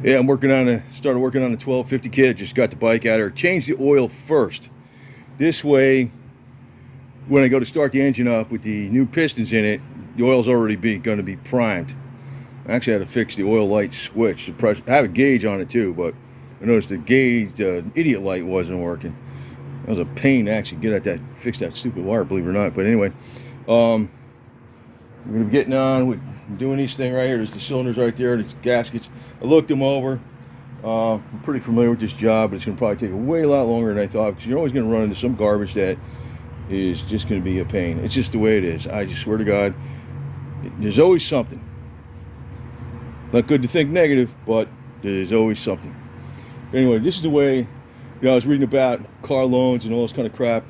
Yeah, I'm started working on the 1250 kit. Just got the bike out here. Change the oil first. This way, when I go to start the engine up with the new pistons in it, the oil's already going to be primed. I actually had to fix the oil light switch. The pressure, I have a gauge on it too, but I noticed the gauge, the idiot light wasn't working. That was a pain to actually get at that, fix that stupid wire, believe it or not. But anyway, um, we're gonna be getting on with doing these thing right here. There's the cylinders right there, these gaskets. I looked them over. I'm pretty familiar with this job, but it's gonna probably take way a lot longer than I thought because you're always gonna run into some garbage that is just gonna be a pain. It's just the way it is. I just swear to God, there's always something. Not good to think negative, but there's always something. Anyway, this is the way. I was reading about car loans and all this kind of crap,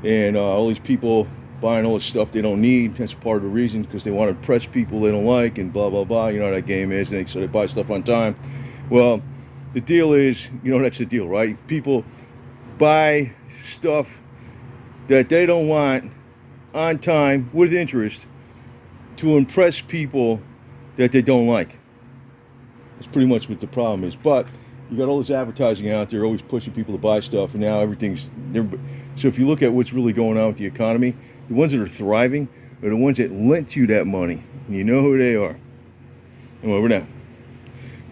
and all these people buying all this stuff they don't need. That's part of the reason, because they want to impress people they don't like, and blah blah blah. You know how that game is, and so they buy stuff on time. Well, the deal is, that's the deal, right? People buy stuff that they don't want on time with interest to impress people that they don't like. That's pretty much what the problem is. But you got all this advertising out there always pushing people to buy stuff, and now everything's. So if you look at what's really going on with the economy, the ones that are thriving are the ones that lent you that money, and you know who they are. Anyway, we're now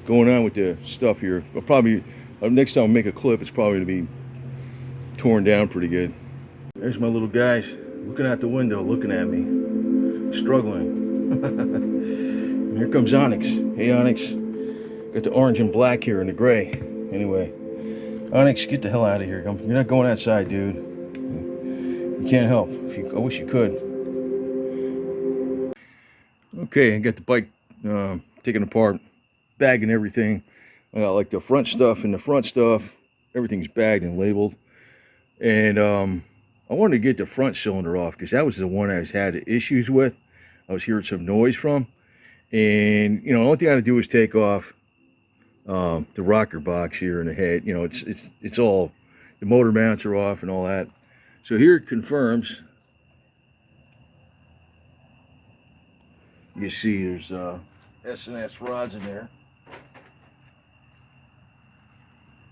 going on with the stuff here. I'll probably next time I make a clip, it's probably going to be torn down pretty good. There's my little guys looking out the window, looking at me, struggling. And here comes Onyx. Hey, Onyx. Got the orange and black here and the gray. Anyway, Onyx, get the hell out of here. You're not going outside, dude. You can't help. I wish you could. Okay, I got the bike taken apart, bagging everything. I got like the front stuff and the front stuff. Everything's bagged and labeled. And I wanted to get the front cylinder off because that was the one I had issues with. I was hearing some noise from. And, the only thing I had to do was take off the rocker box here in the head. It's all, the motor mounts are off and all that. So here it confirms. You see there's S&S rods in there.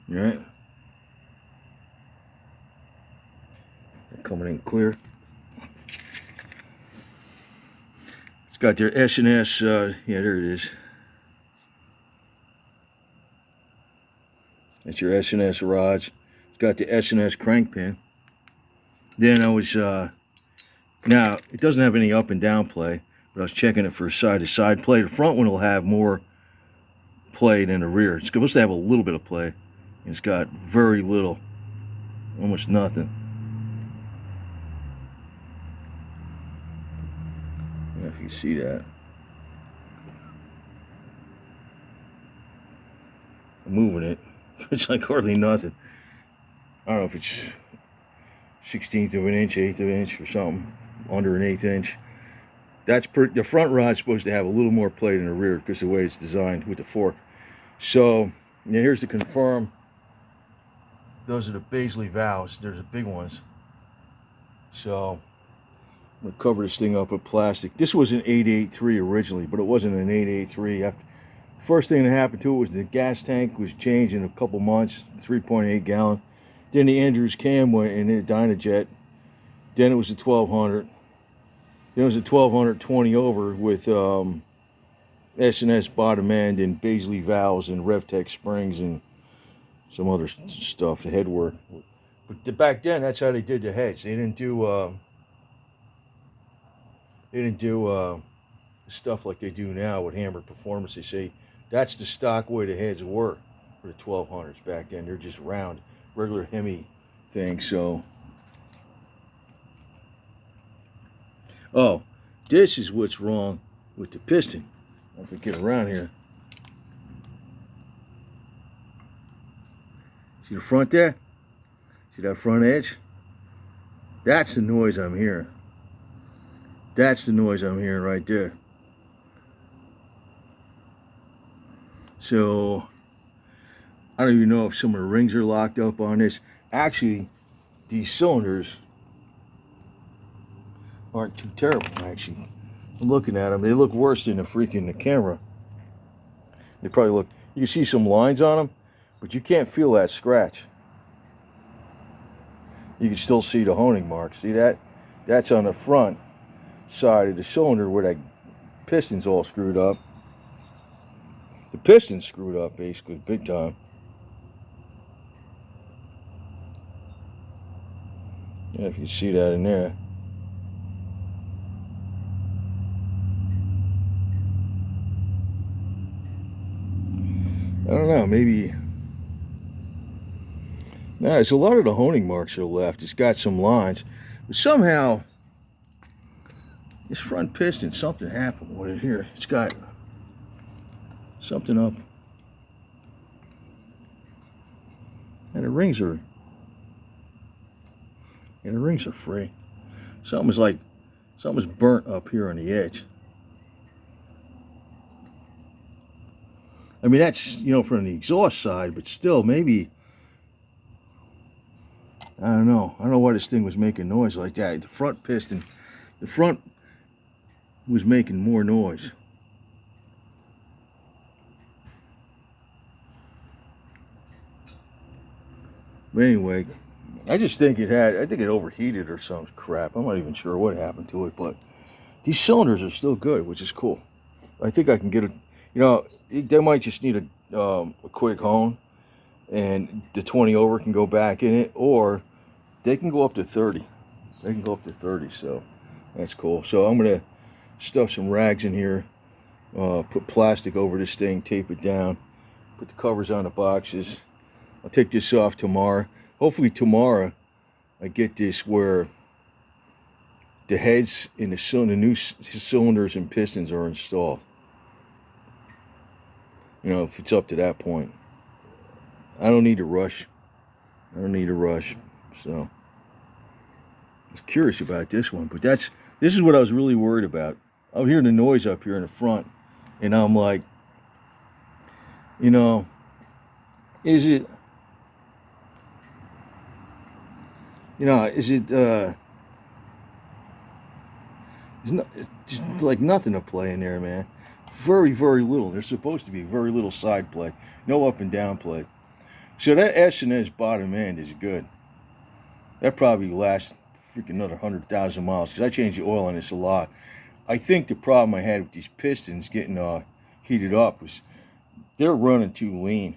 Right. They're coming in clear. It's got their S&S, yeah, there it is. That's your S&S rods. It's got the S&S crank pin. Then I was, now it doesn't have any up and down play, but I was checking it for side to side play. The front one will have more play than the rear. It's supposed to have a little bit of play. It's got very little, almost nothing. I don't know if you can see that. I'm moving it. It's like hardly nothing. I don't know if it's 1/16 of an inch, 1/8 of an inch, or something, under an 1/8 inch. The front rod's supposed to have a little more play than the rear because of the way it's designed with the fork. So now here's to confirm. Those are the Baisley valves. There's the big ones. So I'm gonna cover this thing up with plastic. This was an 883 originally, but it wasn't an 883. First thing that happened to it was the gas tank was changed in a couple months, 3.8 gallon. Then the Andrews cam went in the Dynajet. Then it was a 1200. Then it was a 1220 over with S&S bottom end and Baisley valves and RevTech springs and some other stuff, the head work. But back then, that's how they did the heads. They didn't do stuff like they do now with Hammer Performance. They say that's the stock way the heads were for the 1200s back then. They're just round, regular Hemi things. So, oh, this is what's wrong with the piston. If we get around here, see the front there? See that front edge? That's the noise I'm hearing. That's the noise I'm hearing right there. So I don't even know if some of the rings are locked up on this. Actually, these cylinders aren't too terrible, actually. I'm looking at them. They look worse than the camera. They probably look, You can see some lines on them, but you can't feel that scratch. You can still see the honing mark. See that? That's on the front side of the cylinder where that piston's all screwed up. The piston's screwed up basically, big time. Yeah, if you see that in there. I don't know, maybe. No, it's a lot of the honing marks are left. It's got some lines. But somehow, this front piston, something happened with it here. It's got something up. And the rings are free. Something's burnt up here on the edge. I mean, that's, you know, from the exhaust side, but still, maybe, I don't know why this thing was making noise like that. The front piston, the front was making more noise. But anyway, I just think it overheated or some crap. I'm not even sure what happened to it, but these cylinders are still good, which is cool. I think I can get it, you know, they might just need a quick hone, and the 20 over can go back in it, or they can go up to 30. They can go up to 30, so that's cool. So I'm gonna stuff some rags in here, put plastic over this thing, tape it down, put the covers on the boxes. I'll take this off tomorrow. Hopefully tomorrow I get this where the heads in the new cylinders and pistons are installed. You know, if it's up to that point. I don't need to rush. So I was curious about this one, but this is what I was really worried about. I was hearing the noise up here in the front, and I'm like, you know, is it it's just like nothing to play in there, man. Very, very little. There's supposed to be very little side play, no up and down play. So that S&S bottom end is good. That probably lasts freaking another 100,000 miles, because I change the oil on this a lot. I think the problem I had with these pistons getting heated up was they're running too lean.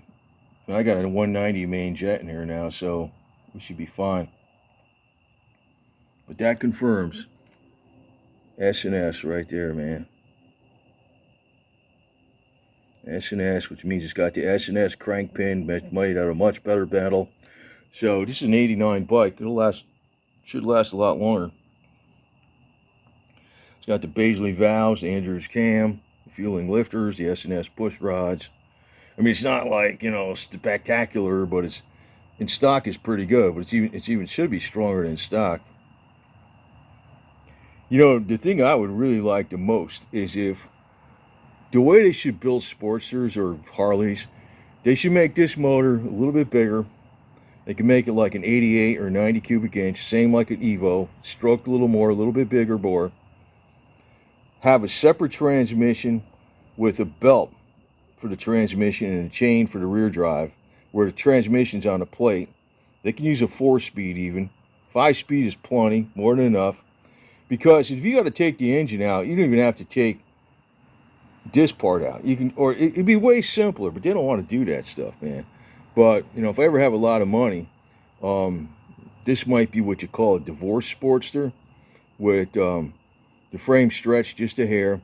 And I got a 190 main jet in here now, so we should be fine. But that confirms S&S right there, man. S&S, which means it's got the S&S crank pin made out of much better metal. So this is an 89 bike. Should last a lot longer. It's got the Baisley valves, the Andrews cam, the fueling lifters, the S&S push rods. I mean, it's not like, you know, spectacular, but it's in stock is pretty good. But it's even should be stronger than stock. You know, the thing I would really like the most is if the way they should build Sportsters or Harleys, they should make this motor a little bit bigger. They can make it like an 88 or 90 cubic inch, same like an Evo, stroked a little more, a little bit bigger bore. Have a separate transmission with a belt for the transmission and a chain for the rear drive, where the transmission's on the plate. They can use a 4-speed even. 5-speed is plenty, more than enough. Because if you got to take the engine out, you don't even have to take this part out. You can, or it'd be way simpler, but they don't want to do that stuff, man. But, you know, if I ever have a lot of money, this might be what you call a divorce Sportster, with the frame stretched just a hair.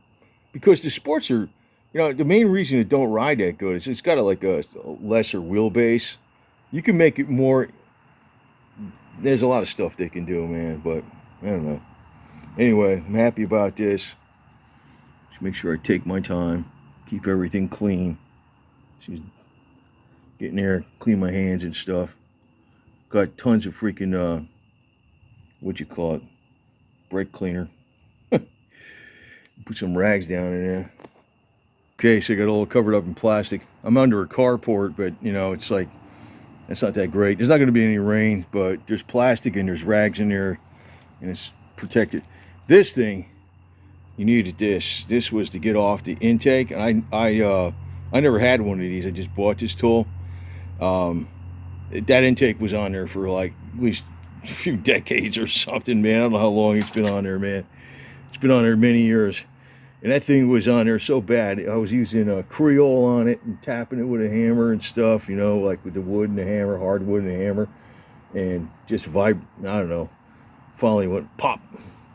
Because the Sportster, you know, the main reason it don't ride that good is it's got a lesser wheelbase. You can make it more. There's a lot of stuff they can do, man, but I don't know. Anyway, I'm happy about this. Just make sure I take my time, keep everything clean. Just get in there, clean my hands and stuff. Got tons of freaking, what you call it, brake cleaner. Put some rags down in there. Okay, so I got it all covered up in plastic. I'm under a carport, but, you know, it's like, it's not that great. There's not going to be any rain, but there's plastic and there's rags in there, and it's protected. This thing, you needed this. This was to get off the intake, and I I never had one of these. I just bought this tool. Um, that intake was on there for like at least a few decades or something, man. I don't know how long it's been on there, man. It's been on there many years. And that thing was on there so bad. I was using a Creole on it and tapping it with a hammer and stuff, you know, like with the wood and the hammer, hardwood and the hammer, and just I don't know, finally went pop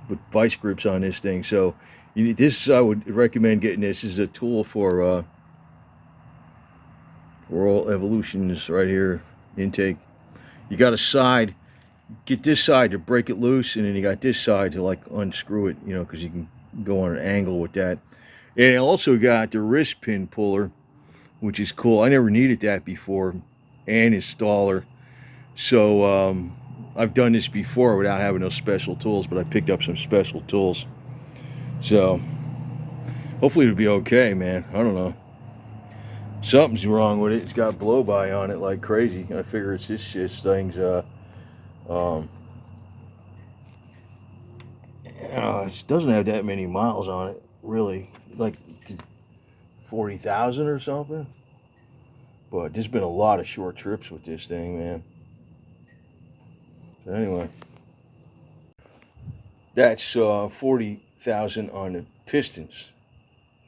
with vice grips on this thing. So this, I would recommend getting this. This is a tool for oil evolutions right here, intake. You got a side, get this side to break it loose, and then you got this side to like unscrew it, you know, because you can go on an angle with that. And it also got the wrist pin puller, which is cool. I never needed that before, and installer. So I've done this before without having those special tools, but I picked up some special tools. So hopefully it'll be okay, man. I don't know. Something's wrong with it. It's got blow by on it like crazy. I figure it's this thing's it doesn't have that many miles on it, really, like 40,000 or something. But there's been a lot of short trips with this thing, man. So anyway, that's 40,000 on the pistons,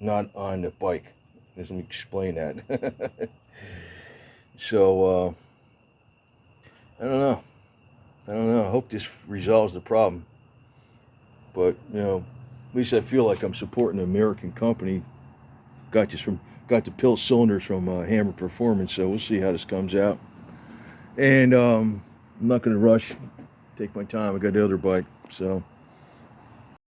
not on the bike. Let me explain that. So I don't know. I hope this resolves the problem. But you know, at least I feel like I'm supporting an American company. Got the pill cylinders from Hammer Performance. So we'll see how this comes out. And I'm not going to rush. Take my time. I got the other bike. So